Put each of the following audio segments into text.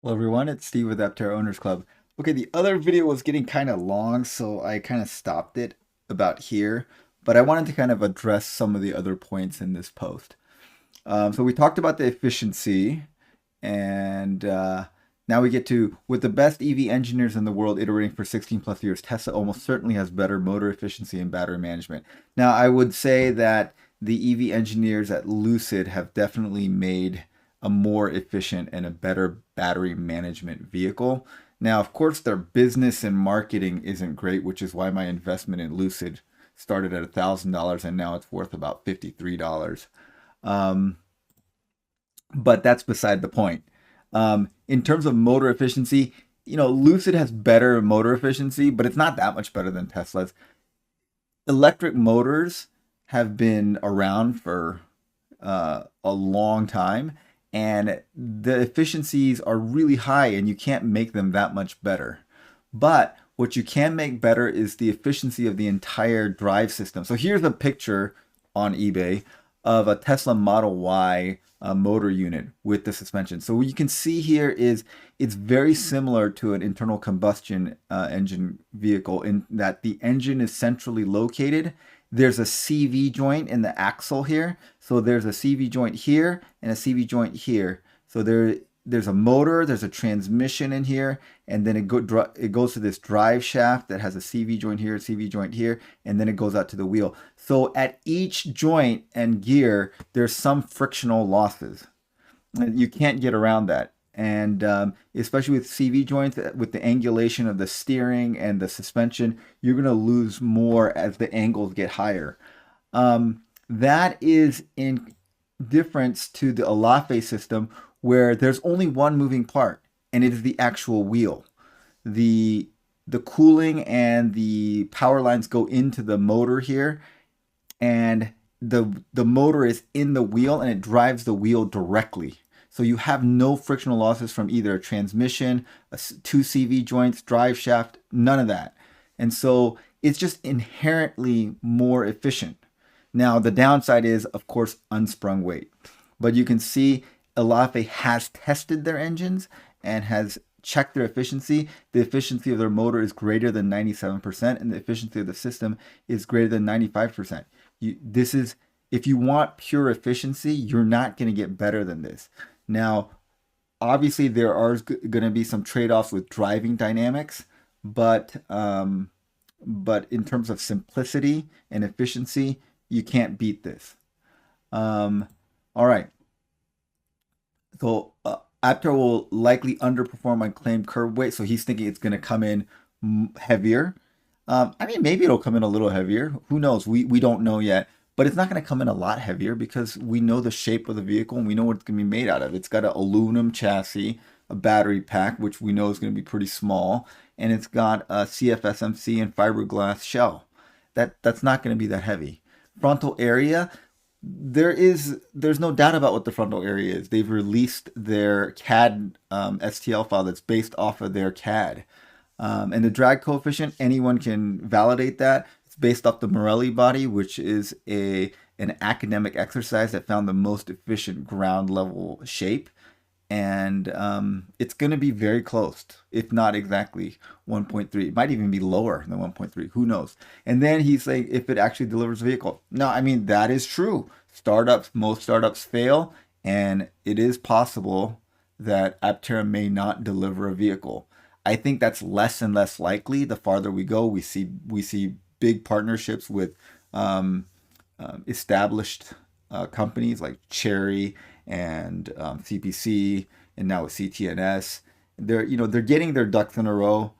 Hello everyone, it's Steve with Aptera Owners Club. Okay, the other video was getting kind of long, so I kind of stopped it about here, but I wanted to kind of address some of the other points in this post. So we talked about the efficiency, and now we get to, with the best EV engineers in the world iterating for 16 plus years, Tesla almost certainly has better motor efficiency and battery management. Now, I would say that the EV engineers at Lucid have definitely made a more efficient and a better battery management vehicle. Now, of course, their business and marketing isn't great, which is why my investment in Lucid started at $1,000 and now it's worth about $53. Um, but that's beside the point. In terms of motor efficiency, Lucid has better motor efficiency, but it's not that much better than Tesla's. Electric motors have been around for a long time, and the efficiencies are really high, and you can't make them that much better. But what you can make better is the efficiency of the entire drive system. So here's a picture on eBay of a Tesla Model Y motor unit with the suspension. So what you can see here is it's very similar to an internal combustion engine vehicle in that the engine is centrally located. There's a CV joint in the axle here. So there's a CV joint here and a CV joint here. So there's a motor, there's a transmission in here, and then it goes to this drive shaft that has a CV joint here, CV joint here, and then it goes out to the wheel. So at each joint and gear, there's some frictional losses. You can't get around that. And especially with CV joints, with the angulation of the steering and the suspension, you're going to lose more as the angles get higher. That is in difference to the Alafe system, where there's only one moving part, and it is the actual wheel. The cooling and the power lines go into the motor here, and the motor is in the wheel and it drives the wheel directly. So you have no frictional losses from either a transmission, two CV joints, drive shaft, none of that. And so it's just inherently more efficient. Now, the downside is, of course, unsprung weight. But you can see Elafe has tested their engines and has checked their efficiency. The efficiency of their motor is greater than 97%, and the efficiency of the system is greater than 95%. This is, if you want pure efficiency, you're not going to get better than this. Now, obviously, there are going to be some trade-offs with driving dynamics, but in terms of simplicity and efficiency, you can't beat this. All right. So Aptera will likely underperform on claimed curb weight, so he's thinking it's going to come in heavier. I mean, maybe it'll come in a little heavier. Who knows? We don't know yet. But it's not going to come in a lot heavier because we know the shape of the vehicle and we know what it's going to be made out of. It's got an aluminum chassis, a battery pack, which we know is going to be pretty small, and it's got a CFSMC and fiberglass shell. That's not going to be that heavy. Frontal area, there's no doubt about what the frontal area is. They've released their CAD STL file that's based off of their CAD. And the drag coefficient, anyone can validate that. It's based off the Morelli body, which is an academic exercise that found the most efficient ground level shape. And it's going to be very close, if not exactly 1.3. It might even be lower than 1.3. Who knows? And then he's saying if it actually delivers a vehicle. No, I mean, that is true. Most startups fail, and it is possible that Aptera may not deliver a vehicle. I think that's less and less likely. The farther we go, we see big partnerships with established companies like Cherry and CPC, and now with CTNS. They're getting their ducks in a row.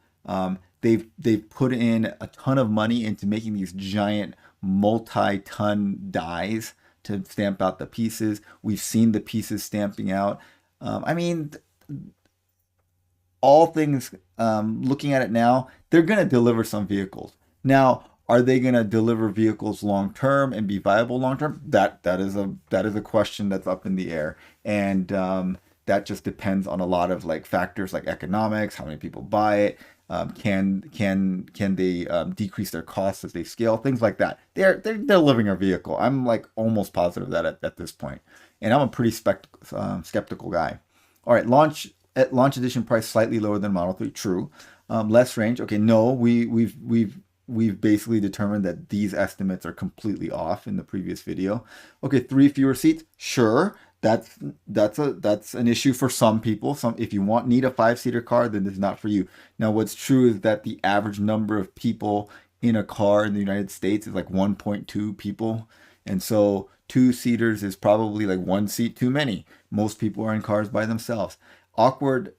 They've put in a ton of money into making these giant multi-ton dies to stamp out the pieces. We've seen the pieces stamping out. I mean, all things, looking at it now, they're going to deliver some vehicles. Now, are they going to deliver vehicles long term and be viable long term? That is a question that's up in the air, and that just depends on a lot of like factors like economics, how many people buy it, can they decrease their costs as they scale, things like that. They're delivering a vehicle. I'm like almost positive that at this point, and I'm a pretty skeptical guy. All right, launch at launch edition price slightly lower than Model 3. True. Less range. Okay, no, we've basically determined that these estimates are completely off in the previous video. Okay, 3 fewer seats. Sure, that's an issue for some people. If you need a 5-seater car, then it's not for you. Now, what's true is that the average number of people in a car in the United States is like 1.2 people, and so 2-seaters is probably like 1 seat too many. Most people are in cars by themselves. Awkward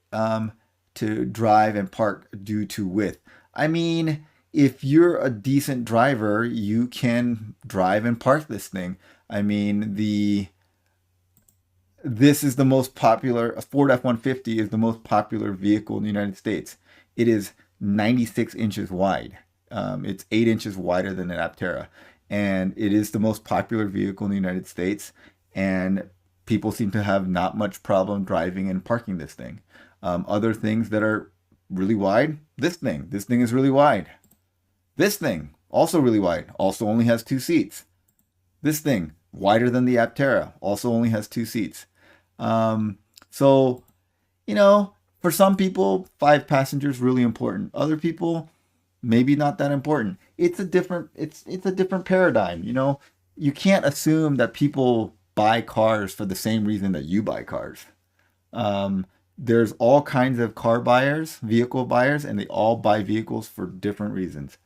to drive and park due to width. I mean, if you're a decent driver, you can drive and park this thing. I mean, this is the most popular, a Ford F-150 is the most popular vehicle in the United States. It is 96 inches wide. It's 8 inches wider than an Aptera. And it is the most popular vehicle in the United States. And people seem to have not much problem driving and parking this thing. Other things that are really wide, this thing is really wide. This thing, also really wide, also only has 2 seats. This thing, wider than the Aptera, also only has 2 seats. So, for some people, 5 passengers really important. Other people, maybe not that important. It's a different paradigm. You can't assume that people buy cars for the same reason that you buy cars. There's all kinds of car buyers, vehicle buyers, and they all buy vehicles for different reasons.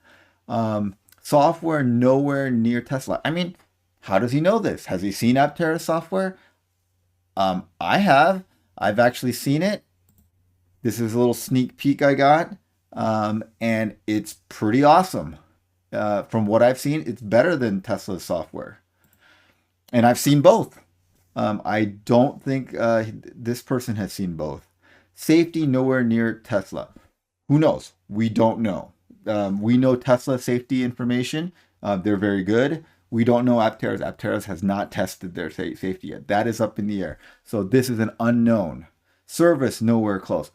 Software nowhere near Tesla. I mean, how does he know this? Has he seen Aptera software? I have. I've actually seen it. This is a little sneak peek I got, and it's pretty awesome. From what I've seen, it's better than Tesla's software. And I've seen both. I don't think this person has seen both. Safety nowhere near Tesla. Who knows? We don't know. We know Tesla safety information. They're very good. We don't know Aptera's. Aptera's has not tested their safety yet. That is up in the air. So this is an unknown. Service nowhere close.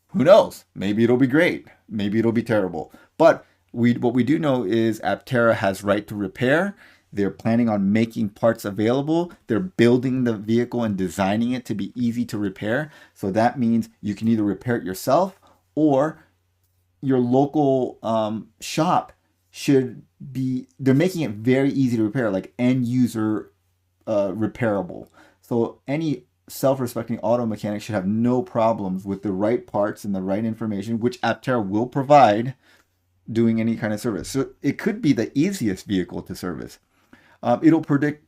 Who knows? Maybe it'll be great. Maybe it'll be terrible. But what we do know is Aptera has right to repair. They're planning on making parts available. They're building the vehicle and designing it to be easy to repair. So that means you can either repair it yourself or your local shop they're making it very easy to repair, like end user repairable. So any self-respecting auto mechanic should have no problems with the right parts and the right information, which Aptera will provide doing any kind of service. So it could be the easiest vehicle to service. I predict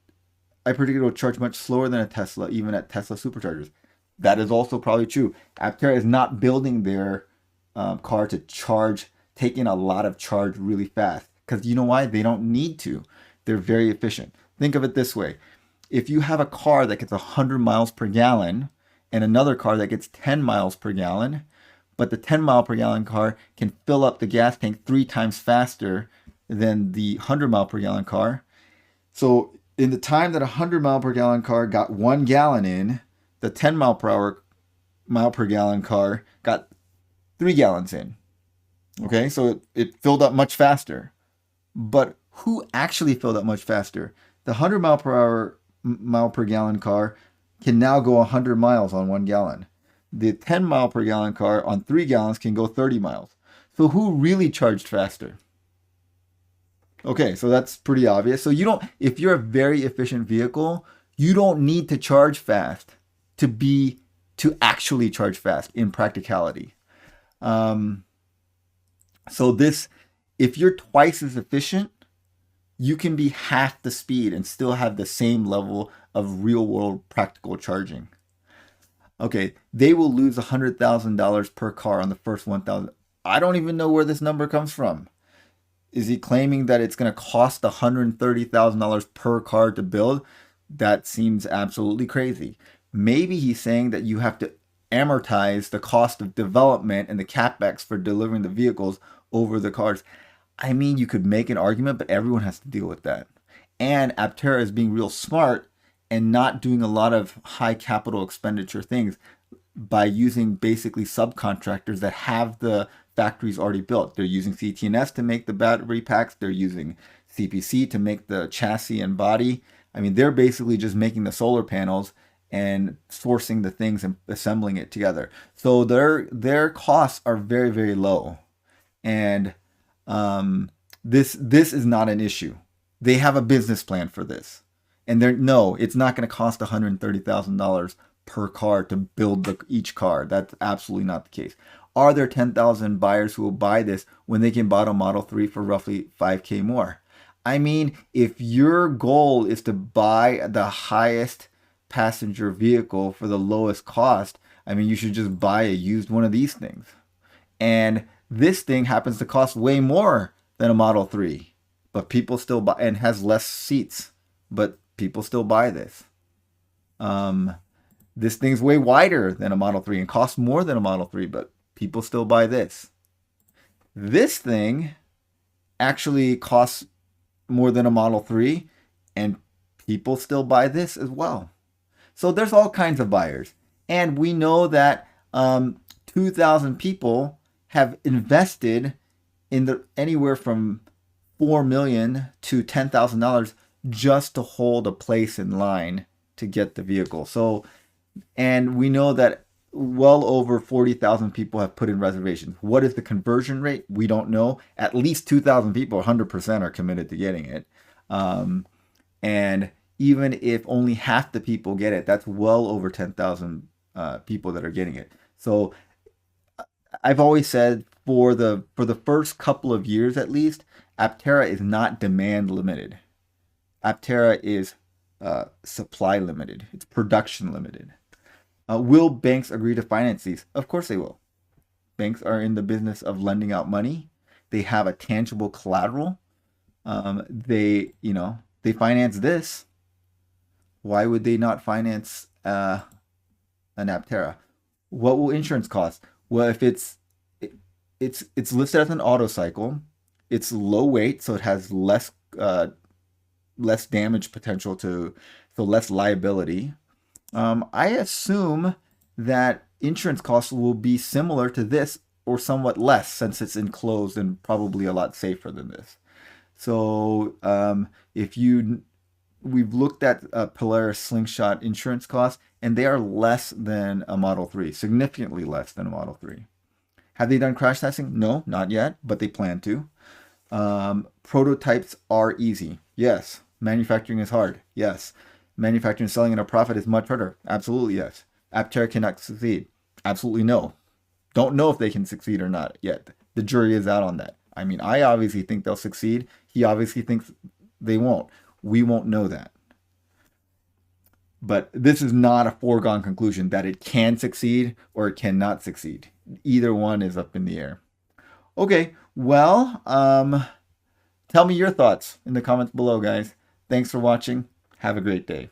it'll charge much slower than a Tesla, even at Tesla superchargers. That is also probably true. Aptera is not building their car to take in a lot of charge really fast. Because you know why? They don't need to. They're very efficient. Think of it this way. If you have a car that gets 100 miles per gallon and another car that gets 10 miles per gallon, but the 10 mile per gallon car can fill up the gas tank 3 times faster than the 100 mile per gallon car. So in the time that a 100 mile per gallon car got 1 gallon in, the 10 mile per gallon car got 3 gallons in. Okay, so it filled up much faster. But who actually filled up much faster? The 100 mile per gallon car can now go 100 miles on 1 gallon. The 10 mile per gallon car on 3 gallons can go 30 miles. So who really charged faster? Okay, so that's pretty obvious. So if you're a very efficient vehicle, you don't need to charge fast to actually charge fast in practicality. So if you're twice as efficient, you can be half the speed and still have the same level of real world practical charging. Okay, they will lose $100,000 per car on the first 1,000. I don't even know where this number comes from. Is he claiming that it's going to cost $130,000 per car to build? That seems absolutely crazy. Maybe he's saying that you have to amortize the cost of development and the capex for delivering the vehicles over the cars. I mean, you could make an argument, but everyone has to deal with that. And Aptera is being real smart and not doing a lot of high capital expenditure things by using basically subcontractors that have the factories already built. They're using CT&S to make the battery packs. They're using CPC to make the chassis and body. I mean, they're basically just making the solar panels and sourcing the things and assembling it together. So their costs are very, very low. And this is not an issue. They have a business plan for this, and they're no, it's not going to cost $130,000 per car to build each car. That's absolutely not the case. Are there 10,000 buyers who will buy this when they can buy a Model 3 for roughly 5K more? I mean, if your goal is to buy the highest passenger vehicle for the lowest cost, I mean, you should just buy a used one of these things. And this thing happens to cost way more than a Model 3, but people still buy, and has less seats, but people still buy this. This thing's way wider than a Model 3 and costs more than a Model 3, but people still buy this. This thing actually costs more than a Model 3, and people still buy this as well. So there's all kinds of buyers. And we know that 2,000 people have invested in the anywhere from $4 million to $10,000 just to hold a place in line to get the vehicle. So, and we know that well over 40,000 people have put in reservations. What is the conversion rate? We don't know. At least 2,000 people, 100%, are committed to getting it. And even if only half the people get it, that's well over 10,000 people that are getting it. So I've always said for the first couple of years at least, Aptera is not demand limited. Aptera is supply limited. It's production limited. Will banks agree to finance these? Of course they will. Banks are in the business of lending out money. They have a tangible collateral. They finance this. Why would they not finance an Aptera? What will insurance cost? Well, if it's listed as an auto cycle, it's low weight, so it has less damage potential so less liability. I assume that insurance costs will be similar to this or somewhat less since it's enclosed and probably a lot safer than this. So we've looked at Polaris Slingshot insurance costs, and they are less than a Model 3, significantly less than a Model 3. Have they done crash testing? No, not yet, but they plan to. Prototypes are easy. Yes. Manufacturing is hard. Yes. Manufacturing and selling at a profit is much harder. Absolutely yes. Aptera cannot succeed. Absolutely no. Don't know if they can succeed or not yet. The jury is out on that. I mean, I obviously think they'll succeed. He obviously thinks they won't. We won't know that. But this is not a foregone conclusion that it can succeed or it cannot succeed. Either one is up in the air. Okay, well, tell me your thoughts in the comments below, guys. Thanks for watching. Have a great day.